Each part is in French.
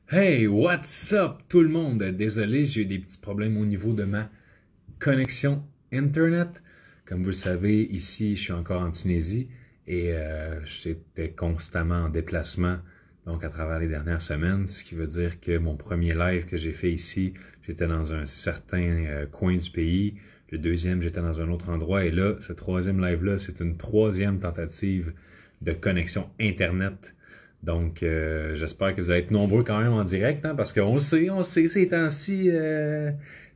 Hey, what's up tout le monde? Désolé, j'ai eu des petits problèmes au niveau de ma connexion Internet. Comme vous le savez, ici, je suis encore en Tunisie et j'étais constamment en déplacement donc à travers les dernières semaines, ce qui veut dire que mon premier live que j'ai fait ici, j'étais dans un certain coin du pays. Le deuxième, j'étais dans un autre endroit et là, ce troisième live-là, c'est une troisième tentative de connexion Internet. Donc, j'espère que vous allez être nombreux quand même en direct, hein, parce qu'on le sait, ces temps-ci,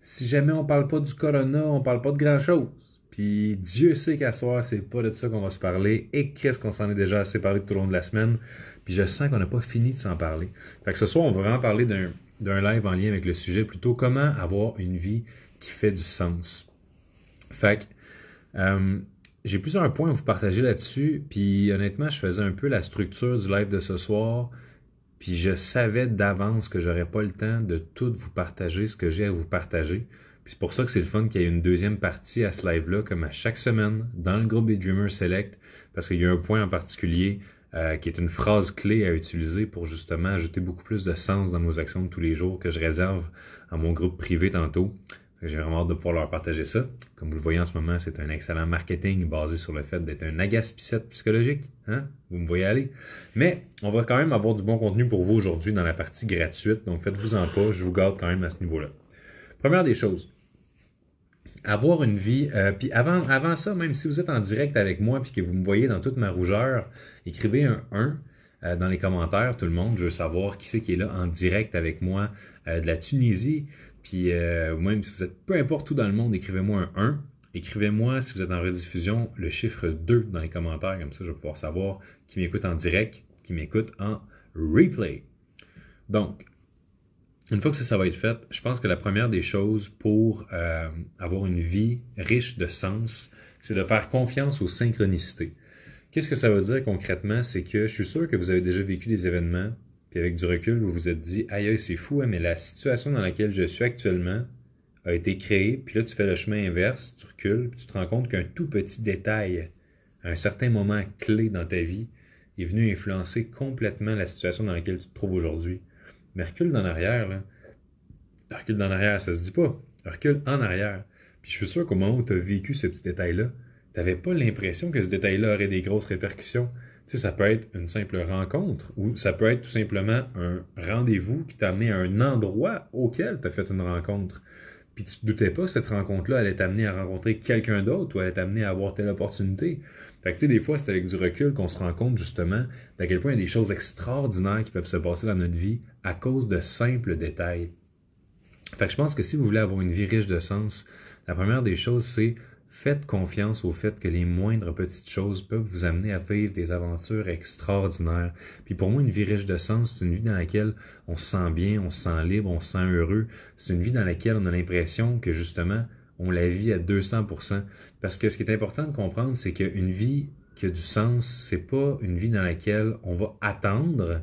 si jamais on parle pas du corona, on parle pas de grand-chose. Puis Dieu sait qu'à soir, c'est pas de ça qu'on va se parler, et qu'est-ce qu'on s'en est déjà assez parlé tout au long de la semaine. Puis je sens qu'on n'a pas fini de s'en parler. Fait que ce soir, on va vraiment parler d'un live en lien avec le sujet, plutôt comment avoir une vie qui fait du sens. Fait que, j'ai plusieurs points à vous partager là-dessus, puis honnêtement, je faisais un peu la structure du live de ce soir, puis je savais d'avance que j'aurais pas le temps de tout vous partager ce que j'ai à vous partager. Puis c'est pour ça que c'est le fun qu'il y ait une deuxième partie à ce live-là, comme à chaque semaine, dans le groupe des Dreamers Select, parce qu'il y a un point en particulier qui est une phrase clé à utiliser pour justement ajouter beaucoup plus de sens dans nos actions de tous les jours que je réserve à mon groupe privé tantôt. J'ai vraiment hâte de pouvoir leur partager ça. Comme vous le voyez en ce moment, c'est un excellent marketing basé sur le fait d'être un agaspicette psychologique. Hein? Vous me voyez aller. Mais on va quand même avoir du bon contenu pour vous aujourd'hui dans la partie gratuite. Donc faites-vous-en pas, je vous garde quand même à ce niveau-là. Première des choses, avoir une vie. Puis avant ça, même si vous êtes en direct avec moi puis que vous me voyez dans toute ma rougeur, écrivez un 1 dans les commentaires, tout le monde. Je veux savoir qui c'est qui est là en direct avec moi de la Tunisie. Puis même si vous êtes peu importe où dans le monde, écrivez-moi un 1. Écrivez-moi si vous êtes en rediffusion le chiffre 2 dans les commentaires. Comme ça, je vais pouvoir savoir qui m'écoute en direct, qui m'écoute en replay. Donc, une fois que ça va être fait, je pense que la première des choses pour avoir une vie riche de sens, c'est de faire confiance aux synchronicités. Qu'est-ce que ça veut dire concrètement? C'est que je suis sûr que vous avez déjà vécu des événements, puis avec du recul, vous vous êtes dit, aïe, aïe, c'est fou, hein, mais la situation dans laquelle je suis actuellement a été créée, puis là, tu fais le chemin inverse, tu recules, puis tu te rends compte qu'un tout petit détail, à un certain moment clé dans ta vie, est venu influencer complètement la situation dans laquelle tu te trouves aujourd'hui. Mais recule dans l'arrière, là. Recule dans l'arrière, ça se dit pas. Recule en arrière. Puis je suis sûr qu'au moment où tu as vécu ce petit détail-là, tu n'avais pas l'impression que ce détail-là aurait des grosses répercussions. Tu sais, ça peut être une simple rencontre ou ça peut être tout simplement un rendez-vous qui t'a amené à un endroit auquel tu as fait une rencontre. Puis tu te doutais pas que cette rencontre-là allait t'amener à rencontrer quelqu'un d'autre ou allait t'amener à avoir telle opportunité. Fait que tu sais, des fois, c'est avec du recul qu'on se rend compte justement d'à quel point il y a des choses extraordinaires qui peuvent se passer dans notre vie à cause de simples détails. Fait que je pense que si vous voulez avoir une vie riche de sens, la première des choses, c'est faites confiance au fait que les moindres petites choses peuvent vous amener à vivre des aventures extraordinaires. Puis pour moi, une vie riche de sens, c'est une vie dans laquelle on se sent bien, on se sent libre, on se sent heureux. C'est une vie dans laquelle on a l'impression que justement, on la vit à 200%. Parce que ce qui est important de comprendre, c'est qu'une vie qui a du sens, c'est pas une vie dans laquelle on va attendre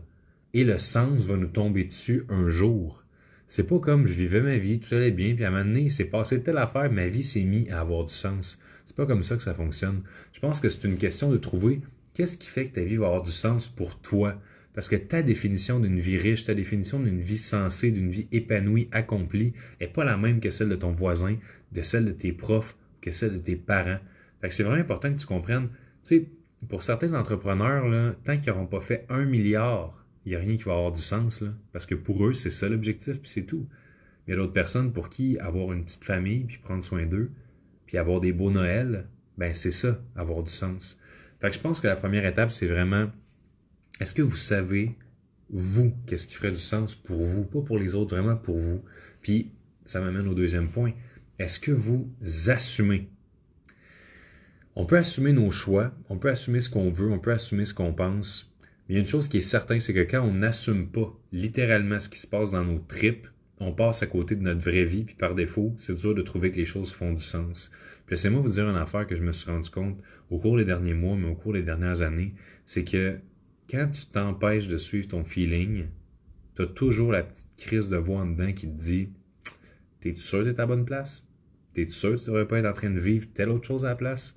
et le sens va nous tomber dessus un jour. C'est pas comme je vivais ma vie, tout allait bien, puis à un moment donné, il s'est passé telle affaire, ma vie s'est mise à avoir du sens. C'est pas comme ça que ça fonctionne. Je pense que c'est une question de trouver qu'est-ce qui fait que ta vie va avoir du sens pour toi. Parce que ta définition d'une vie riche, ta définition d'une vie sensée, d'une vie épanouie, accomplie, est pas la même que celle de ton voisin, de celle de tes profs, que celle de tes parents. Fait que c'est vraiment important que tu comprennes. Tu sais, pour certains entrepreneurs, là, tant qu'ils n'auront pas fait 1 milliard, il n'y a rien qui va avoir du sens, là. Parce que pour eux, c'est ça l'objectif, puis c'est tout. Mais il y a d'autres personnes pour qui avoir une petite famille, puis prendre soin d'eux, puis avoir des beaux Noëls, ben c'est ça, avoir du sens. Fait que je pense que la première étape, c'est vraiment, est-ce que vous savez, vous, qu'est-ce qui ferait du sens pour vous, pas pour les autres, vraiment pour vous. Puis, ça m'amène au deuxième point. Est-ce que vous assumez? On peut assumer nos choix, on peut assumer ce qu'on veut, on peut assumer ce qu'on pense. Mais il y a une chose qui est certaine, c'est que quand on n'assume pas littéralement ce qui se passe dans nos tripes, on passe à côté de notre vraie vie, puis par défaut, c'est dur de trouver que les choses font du sens. Puis laissez-moi vous dire une affaire que je me suis rendu compte au cours des derniers mois, mais au cours des dernières années, c'est que quand tu t'empêches de suivre ton feeling, tu as toujours la petite crise de voix en dedans qui te dit t'es-tu sûr d'être à la bonne place? T'es-tu sûr que tu devrais pas être en train de vivre telle autre chose à la place?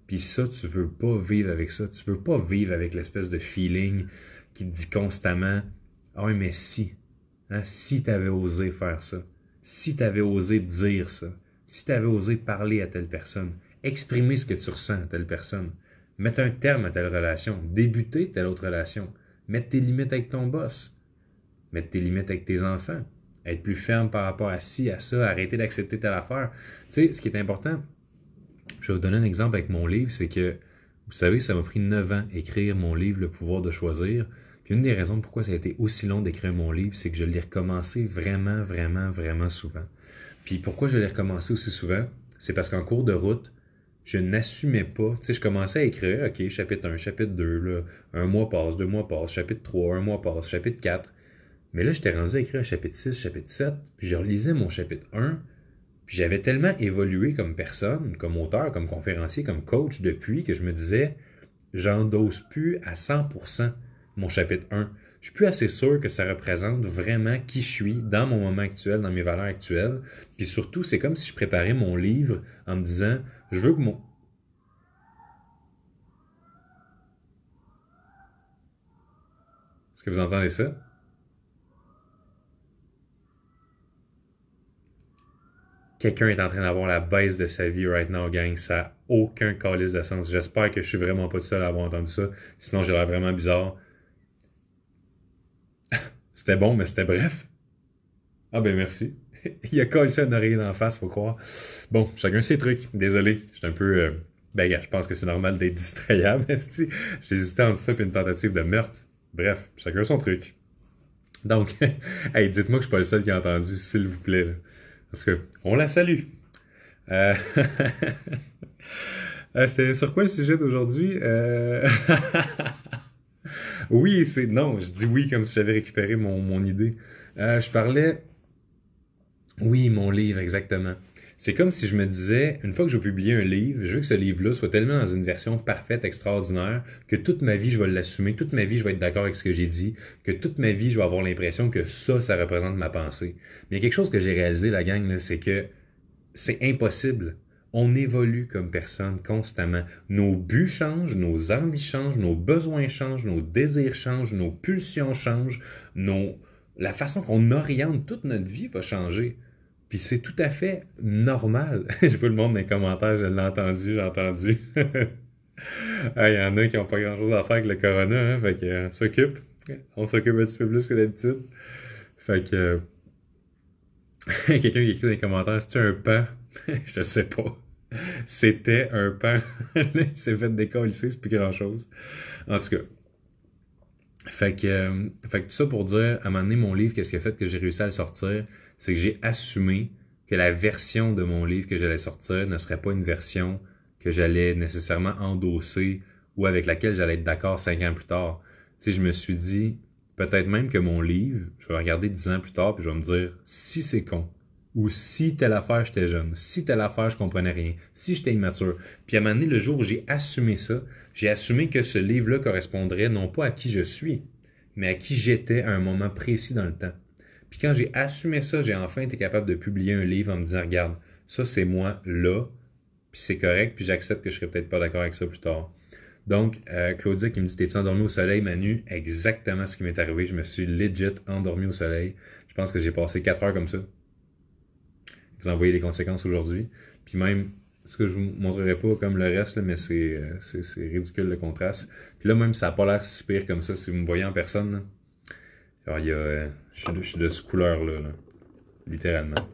Puis ça, tu veux pas vivre avec ça. Tu veux pas vivre avec l'espèce de feeling qui te dit constamment « Ah oui, mais si. Hein, si tu avais osé faire ça, si tu avais osé dire ça, si tu avais osé parler à telle personne, exprimer ce que tu ressens à telle personne, mettre un terme à telle relation, débuter telle autre relation, mettre tes limites avec ton boss, mettre tes limites avec tes enfants, être plus ferme par rapport à ci, à ça, arrêter d'accepter telle affaire. Tu sais, ce qui est important, je vais vous donner un exemple avec mon livre, c'est que, vous savez, ça m'a pris 9 ans écrire mon livre, Le pouvoir de choisir. Puis une des raisons pourquoi ça a été aussi long d'écrire mon livre, c'est que je l'ai recommencé vraiment, vraiment, vraiment souvent. Puis pourquoi je l'ai recommencé aussi souvent, c'est parce qu'en cours de route, je n'assumais pas. Tu sais, je commençais à écrire, OK, chapitre 1, chapitre 2, là, un mois passe, 2 mois passe, chapitre 3, un mois passe, chapitre 4. Mais là, j'étais rendu à écrire un chapitre 6, chapitre 7, puis je relisais mon chapitre 1, puis j'avais tellement évolué comme personne, comme auteur, comme conférencier, comme coach depuis que je me disais, j'endosse plus à 100% mon chapitre 1. Je suis plus assez sûr que ça représente vraiment qui je suis dans mon moment actuel, dans mes valeurs actuelles. Puis surtout, c'est comme si je préparais mon livre en me disant, je veux que mon... Est-ce que vous entendez ça? Quelqu'un est en train d'avoir la baisse de sa vie right now, gang. Ça n'a aucun calice de sens. J'espère que je suis vraiment pas tout seul à avoir entendu ça. Sinon, j'ai l'air vraiment bizarre. C'était bon, mais c'était bref. Ah ben merci. Il a collé ça une oreille d'en face, faut croire. Bon, chacun ses trucs. Désolé, j'étais un peu... Ben, gars, je pense que c'est normal d'être distrayable. J'hésitais entre ça et une tentative de meurtre. Bref, chacun son truc. Donc, hey, dites-moi que je suis pas le seul qui a entendu, s'il vous plaît. Là. Parce que, on la salue. Euh... c'est sur quoi le sujet d'aujourd'hui? Oui, c'est... Non, je dis oui comme si j'avais récupéré mon idée. Je parlais... Oui, mon livre, exactement. C'est comme si je me disais, une fois que je vais publier un livre, je veux que ce livre-là soit tellement dans une version parfaite, extraordinaire, que toute ma vie, je vais l'assumer, toute ma vie, je vais être d'accord avec ce que j'ai dit, que toute ma vie, je vais avoir l'impression que ça représente ma pensée. Mais il y a quelque chose que j'ai réalisé, la gang, là, c'est que c'est impossible. On évolue comme personne constamment. Nos buts changent, nos envies changent, nos besoins changent, nos désirs changent, nos pulsions changent, la façon qu'on oriente toute notre vie va changer. Puis c'est tout à fait normal. Je vois le monde dans les commentaires, je l'ai entendu, j'ai entendu. Ah, il y en a qui n'ont pas grand-chose à faire avec le corona, hein, fait que, on s'occupe. On s'occupe un petit peu plus que d'habitude. Fait que quelqu'un qui écrit dans les commentaires, c'est un pan? Je sais pas. C'était un pan. Il s'est fait décoller ici, c'est plus grand-chose. En tout cas. Fait que tout ça pour dire, à un moment donné, mon livre, qu'est-ce qui a fait que j'ai réussi à le sortir? C'est que j'ai assumé que la version de mon livre que j'allais sortir ne serait pas une version que j'allais nécessairement endosser ou avec laquelle j'allais être d'accord 5 ans plus tard. Tu sais, je me suis dit, peut-être même que mon livre, je vais le regarder 10 ans plus tard puis je vais me dire, si c'est con, ou si telle affaire j'étais jeune, si telle affaire je comprenais rien, si j'étais immature. Puis à un moment donné, le jour où j'ai assumé ça, j'ai assumé que ce livre-là correspondrait non pas à qui je suis, mais à qui j'étais à un moment précis dans le temps. Puis quand j'ai assumé ça, j'ai enfin été capable de publier un livre en me disant, regarde, ça c'est moi là, puis c'est correct, puis j'accepte que je serai peut-être pas d'accord avec ça plus tard. Donc, Claudia qui me dit, t'es-tu endormi au soleil, Manu? Exactement ce qui m'est arrivé. Je me suis legit endormi au soleil. Je pense que j'ai passé 4 heures comme ça. Vous en voyez les conséquences aujourd'hui. Puis même, ce que je vous montrerai pas comme le reste, là, mais c'est ridicule le contraste. Puis là, même, ça n'a pas l'air si pire comme ça, si vous me voyez en personne. Là. Alors, il y a, je suis de ce couleur-là, là, littéralement.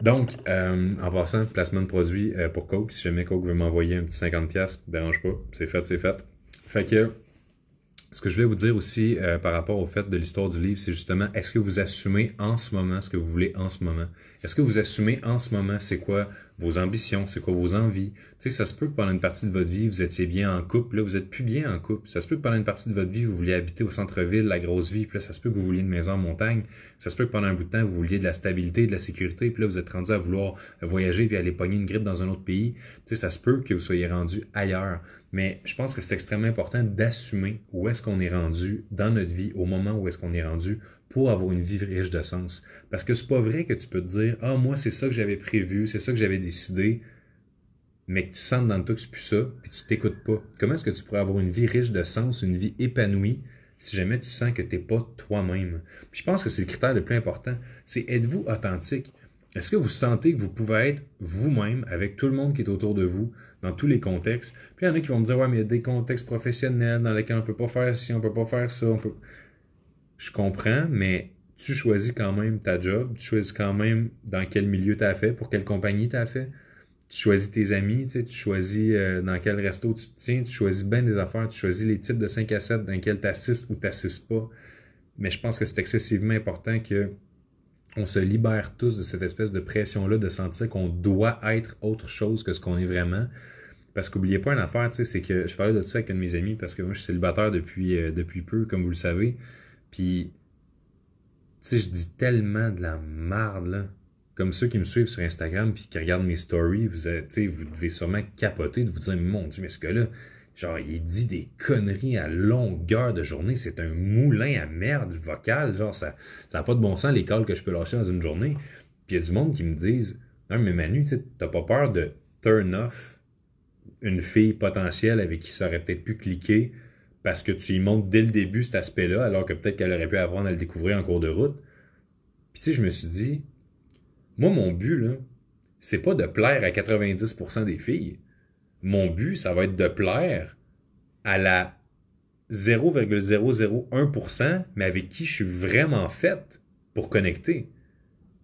Donc, en passant, placement de produit pour Coke. Si jamais Coke veut m'envoyer un petit 50$, dérange pas. C'est fait, c'est fait. Fait que, ce que je voulais vous dire aussi par rapport au fait de l'histoire du livre, c'est justement, est-ce que vous assumez en ce moment ce que vous voulez en ce moment? Est-ce que vous assumez en ce moment c'est quoi vos ambitions, c'est quoi vos envies? Tu sais, ça se peut que pendant une partie de votre vie, vous étiez bien en couple, là, vous êtes plus bien en couple. Ça se peut que pendant une partie de votre vie, vous vouliez habiter au centre-ville, la grosse vie, puis là, ça se peut que vous vouliez une maison en montagne. Ça se peut que pendant un bout de temps, vous vouliez de la stabilité, de la sécurité, puis là, vous êtes rendu à vouloir voyager puis aller pogner une grippe dans un autre pays. Tu sais, ça se peut que vous soyez rendu ailleurs. Mais je pense que c'est extrêmement important d'assumer où est-ce qu'on est rendu dans notre vie, au moment où est-ce qu'on est rendu pour avoir une vie riche de sens. Parce que c'est pas vrai que tu peux te dire « Ah, moi, c'est ça que j'avais prévu, c'est ça que j'avais décidé », mais que tu sens dans toi que c'est plus ça, puis tu t'écoutes pas. Comment est-ce que tu pourrais avoir une vie riche de sens, une vie épanouie, si jamais tu sens que tu n'es pas toi-même. Puis je pense que c'est le critère le plus important. C'est êtes-vous authentique? Est-ce que vous sentez que vous pouvez être vous-même avec tout le monde qui est autour de vous, dans tous les contextes? Puis il y en a qui vont me dire, ouais, mais il y a des contextes professionnels dans lesquels on ne peut pas faire ci, on ne peut pas faire ça. Je comprends, mais tu choisis quand même ta job, tu choisis quand même dans quel milieu tu as fait, pour quelle compagnie tu as fait. Tu choisis tes amis, tu choisis dans quel resto tu te tiens, tu choisis bien des affaires, tu choisis les types de 5 à 7 dans lesquels tu assistes ou tu n'assistes pas. Mais je pense que c'est excessivement important que on se libère tous de cette espèce de pression-là de sentir qu'on doit être autre chose que ce qu'on est vraiment. Parce qu'oubliez pas une affaire, c'est que je parlais de ça avec un de mes amis parce que moi je suis célibataire depuis peu, comme vous le savez. Puis, je dis tellement de la marde, là. Comme ceux qui me suivent sur Instagram puis qui regardent mes stories, vous devez sûrement capoter de vous dire, mon Dieu, mais ce gars-là, genre, il dit des conneries à longueur de journée. C'est un moulin à merde vocal. Genre, ça n'a pas de bon sens les calls que je peux lâcher dans une journée. Puis il y a du monde qui me disent, non, mais Manu, t'as pas peur de turn off une fille potentielle avec qui ça aurait peut-être pu cliquer parce que tu y montres dès le début cet aspect-là, alors que peut-être qu'elle aurait pu apprendre à le découvrir en cours de route. Puis je me suis dit, moi, mon but, là, c'est pas de plaire à 90% des filles. Mon but, ça va être de plaire à la 0,001%, mais avec qui je suis vraiment faite pour connecter.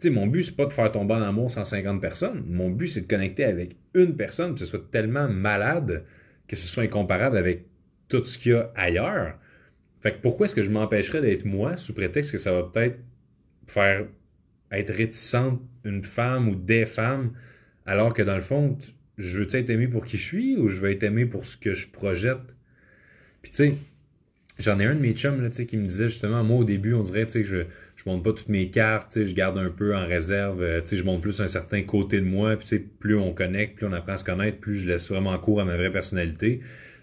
Mon but, c'est pas de faire tomber en amour 150 personnes. Mon but, c'est de connecter avec une personne, que ce soit tellement malade que ce soit incomparable avec tout ce qu'il y a ailleurs. Fait que pourquoi est-ce que je m'empêcherais d'être moi sous prétexte que ça va peut-être faire être réticente une femme ou des femmes, alors que dans le fond, je veux être aimé pour qui je suis ou je veux être aimé pour ce que je projette? Puis tu sais, j'en ai un de mes chums là, qui me disait justement, moi au début, on dirait que je montre pas toutes mes cartes, je garde un peu en réserve, je montre plus un certain côté de moi, puis plus on connecte, plus on apprend à se connaître, plus je laisse vraiment cours à ma vraie personnalité.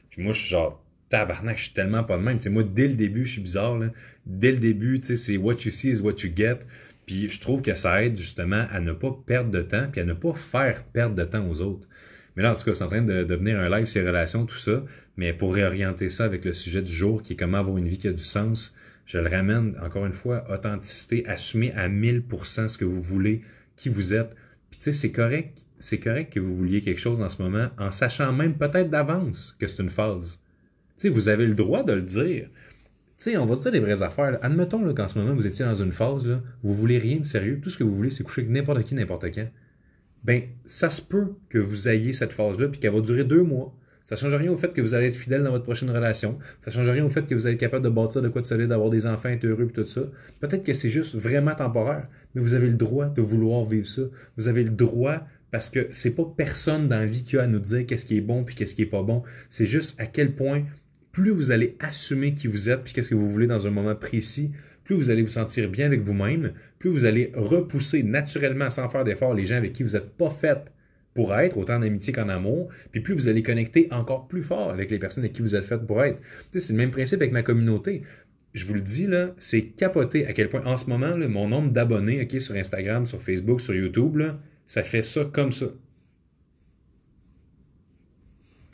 Puis moi, je suis genre, tabarnak, je suis tellement pas de même. Moi, dès le début, je suis bizarre. Là. Dès le début, c'est what you see is what you get. Puis je trouve que ça aide justement à ne pas perdre de temps, puis à ne pas faire perdre de temps aux autres. Mais là, en tout cas, c'est en train de devenir un live, ces relations, tout ça. Mais pour réorienter ça avec le sujet du jour, qui est comment avoir une vie qui a du sens, je le ramène, encore une fois, authenticité, assumer à 1000% ce que vous voulez, qui vous êtes. Puis tu sais, c'est correct que vous vouliez quelque chose en ce moment, en sachant même peut-être d'avance que c'est une phase. Tu sais, vous avez le droit de le dire. Tu sais, on va se dire les vraies affaires. Là. Admettons là, qu'en ce moment, vous étiez dans une phase, là, vous voulez rien de sérieux, tout ce que vous voulez, c'est coucher avec n'importe qui, n'importe quand. Ben, ça se peut que vous ayez cette phase-là, puis qu'elle va durer 2 mois. Ça ne change rien au fait que vous allez être fidèle dans votre prochaine relation. Ça ne change rien au fait que vous allez être capable de bâtir de quoi de solide, d'avoir des enfants, être heureux, puis tout ça. Peut-être que c'est juste vraiment temporaire, mais vous avez le droit de vouloir vivre ça. Vous avez le droit, parce que c'est pas personne dans la vie qui a à nous dire qu'est-ce qui est bon puis qu'est-ce qui est pas bon. C'est juste à quel point, plus vous allez assumer qui vous êtes puis qu'est-ce que vous voulez dans un moment précis, plus vous allez vous sentir bien avec vous-même, plus vous allez repousser naturellement sans faire d'effort les gens avec qui vous n'êtes pas fait pour être, autant en amitié qu'en amour, puis plus vous allez connecter encore plus fort avec les personnes avec qui vous êtes fait pour être. Tu sais, c'est le même principe avec ma communauté. Je vous le dis, là, c'est capoté à quel point, en ce moment, là, mon nombre d'abonnés okay, sur Instagram, sur Facebook, sur YouTube, là, ça fait ça comme ça.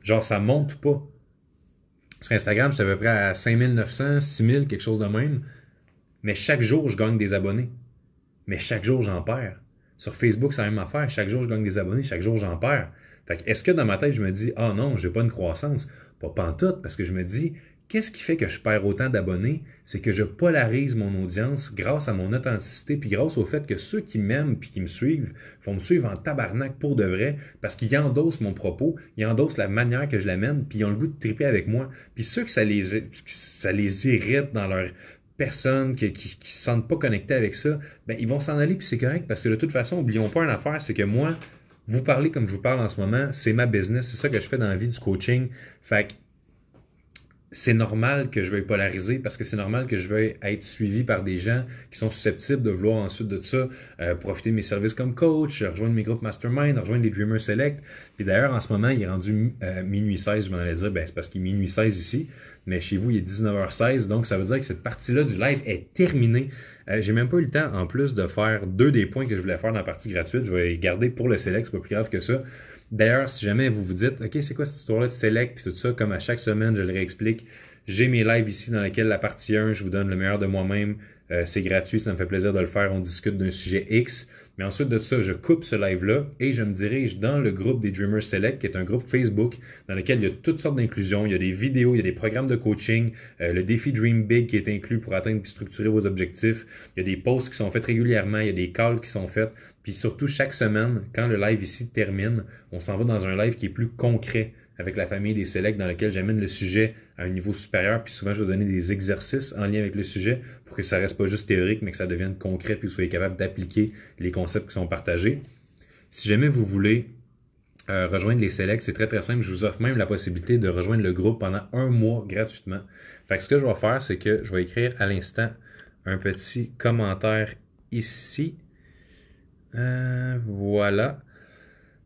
Genre, ça monte pas. Sur Instagram, j'étais à peu près à 5900, 6000, quelque chose de même. Mais chaque jour, je gagne des abonnés. Mais chaque jour, j'en perds. Sur Facebook, c'est la même affaire. Chaque jour, je gagne des abonnés. Chaque jour, j'en perds. Fait que, est-ce que dans ma tête, je me dis, ah non, j'ai pas une croissance? Pas pantoute, parce que je me dis, qu'est-ce qui fait que je perds autant d'abonnés? C'est que je polarise mon audience grâce à mon authenticité, puis grâce au fait que ceux qui m'aiment puis qui me suivent vont me suivre en tabarnak pour de vrai, parce qu'ils endossent mon propos, ils endossent la manière que je l'amène, puis ils ont le goût de triper avec moi. Puis ceux que ça les irrite dans leur personnes qui ne se sentent pas connectés avec ça, ben ils vont s'en aller puis c'est correct parce que de toute façon, oublions pas une affaire, c'est que moi, vous parlez comme je vous parle en ce moment, c'est ma business, c'est ça que je fais dans la vie du coaching. Fait que c'est normal que je veuille polariser parce que c'est normal que je veuille être suivi par des gens qui sont susceptibles de vouloir ensuite de ça profiter de mes services comme coach, rejoindre mes groupes mastermind, rejoindre les Dreamers Select. Puis d'ailleurs, en ce moment, il est rendu minuit 16, je m'en allais dire, ben c'est parce qu'il est minuit 16 ici, mais chez vous, il est 19h16, donc ça veut dire que cette partie-là du live est terminée. J'ai même pas eu le temps, en plus, de faire 2 des points que je voulais faire dans la partie gratuite. Je vais les garder pour le Select, c'est pas plus grave que ça. D'ailleurs, si jamais vous vous dites, OK, c'est quoi cette histoire-là de Select puis tout ça, comme à chaque semaine, je le réexplique, J'ai mes lives ici dans lesquels la partie 1, je vous donne le meilleur de moi-même. C'est gratuit, ça me fait plaisir de le faire. On discute d'un sujet X. Mais ensuite de ça, je coupe ce live-là et je me dirige dans le groupe des Dreamers Select, qui est un groupe Facebook dans lequel il y a toutes sortes d'inclusions. Il y a des vidéos, il y a des programmes de coaching, le défi Dream Big qui est inclus pour atteindre et structurer vos objectifs. Il y a des posts qui sont faits régulièrement, il y a des calls qui sont faits. Puis surtout, chaque semaine, quand le live ici termine, on s'en va dans un live qui est plus concret avec la famille des Select dans lequel j'amène le sujet à un niveau supérieur. Puis souvent, je vais donner des exercices en lien avec le sujet pour que ça reste pas juste théorique, mais que ça devienne concret puis que vous soyez capable d'appliquer les concepts qui sont partagés. Si jamais vous voulez rejoindre les Select, c'est très très simple. Je vous offre même la possibilité de rejoindre le groupe pendant 1 mois gratuitement. Fait que ce que je vais faire, c'est que je vais écrire à l'instant un petit commentaire ici. Voilà.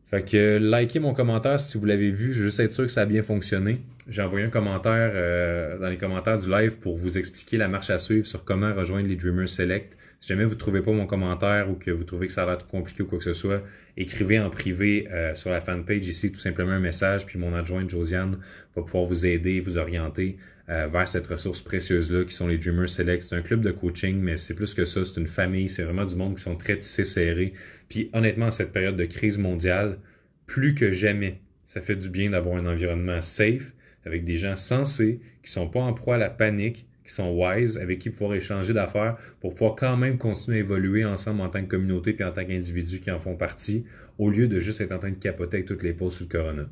Fait que likez mon commentaire si vous l'avez vu, je veux juste être sûr que ça a bien fonctionné. J'ai envoyé un commentaire dans les commentaires du live pour vous expliquer la marche à suivre sur comment rejoindre les Dreamers Select. Si jamais vous ne trouvez pas mon commentaire ou que vous trouvez que ça a l'air trop compliqué ou quoi que ce soit, écrivez en privé sur la fanpage ici tout simplement un message, puis mon adjointe Josiane va pouvoir vous aider, vous orienter vers cette ressource précieuse-là qui sont les Dreamers Select. C'est un club de coaching, mais c'est plus que ça, c'est une famille, c'est vraiment du monde qui sont très tissés serrés. Puis honnêtement, en cette période de crise mondiale, plus que jamais, ça fait du bien d'avoir un environnement safe, avec des gens sensés, qui sont pas en proie à la panique, qui sont wise, avec qui pouvoir échanger d'affaires pour pouvoir quand même continuer à évoluer ensemble en tant que communauté puis en tant qu'individus qui en font partie, au lieu de juste être en train de capoter avec toutes les pauses sur le corona.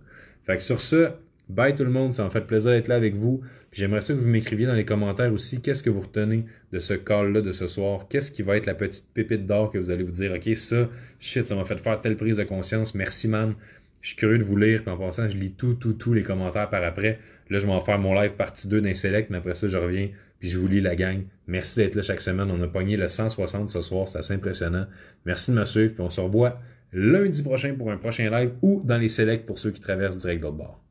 Fait que sur ça, bye tout le monde, ça m'a fait plaisir d'être là avec vous. Puis j'aimerais ça que vous m'écriviez dans les commentaires aussi qu'est-ce que vous retenez de ce call-là de ce soir. Qu'est-ce qui va être la petite pépite d'or que vous allez vous dire, OK, ça, shit, ça m'a fait faire telle prise de conscience. Merci, man. Je suis curieux de vous lire. Puis en passant, je lis tous les commentaires par après. Là, je vais en faire mon live partie 2 d'un select, mais après ça, je reviens. Puis je vous lis la gang. Merci d'être là chaque semaine. On a pogné le 160 ce soir. C'est assez impressionnant. Merci de me suivre. Puis on se revoit lundi prochain pour un prochain live ou dans les selects pour ceux qui traversent direct de l'autre bord.